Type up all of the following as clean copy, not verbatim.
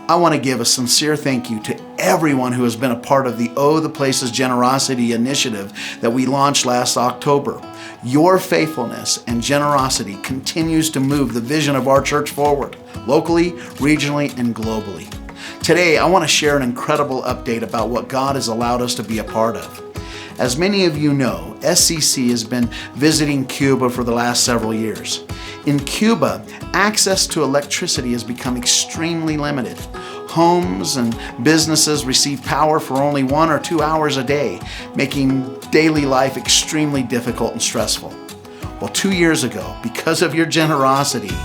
I want to give a sincere thank you to everyone who has been a part of the Oh the Places Generosity initiative that we launched last October. Your faithfulness and generosity continues to move the vision of our church forward, locally, regionally, and globally. Today, I want to share an incredible update about what God has allowed us to be a part of. As many of you know, SCC has been visiting Cuba for the last several years. In Cuba, access to electricity has become extremely limited. Homes and businesses receive power for only 1 or 2 hours a day, making daily life extremely difficult and stressful. Well, 2 years ago, because of your generosity,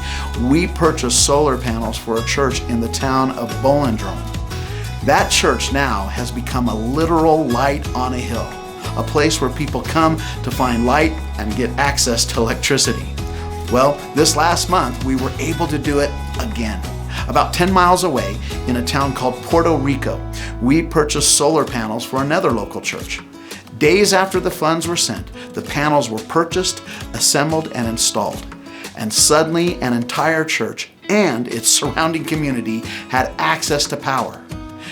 we purchased solar panels for a church in the town of Bolindrome. That church now has become a literal light on a hill, a place where people come to find light and get access to electricity. Well, this last month, we were able to do it again. About 10 miles away, in a town called Puerto Rico, we purchased solar panels for another local church. Days after the funds were sent, the panels were purchased, assembled, and installed. And suddenly, an entire church and its surrounding community had access to power.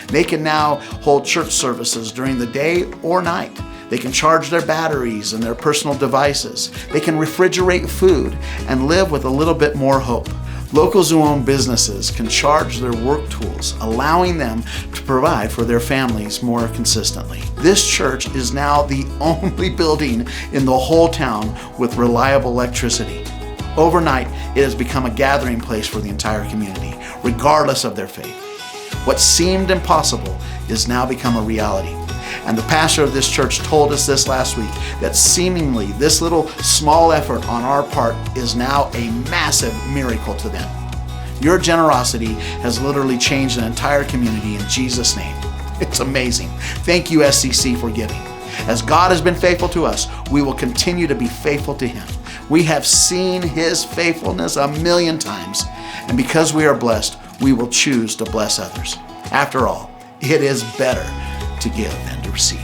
They can now hold church services during the day or night. They can charge their batteries and their personal devices. They can refrigerate food and live with a little bit more hope. Locals who own businesses can charge their work tools, allowing them to provide for their families more consistently. This church is now the only building in the whole town with reliable electricity. Overnight, it has become a gathering place for the entire community, regardless of their faith. What seemed impossible is now become a reality. And the pastor of this church told us this last week, that seemingly this little small effort on our part is now a massive miracle to them. Your generosity has literally changed an entire community in Jesus' name. It's amazing. Thank you, SCC, for giving. As God has been faithful to us, we will continue to be faithful to Him. We have seen His faithfulness 1,000,000 times, and because we are blessed, we will choose to bless others. After all, it is better to give than to receive.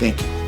Thank you.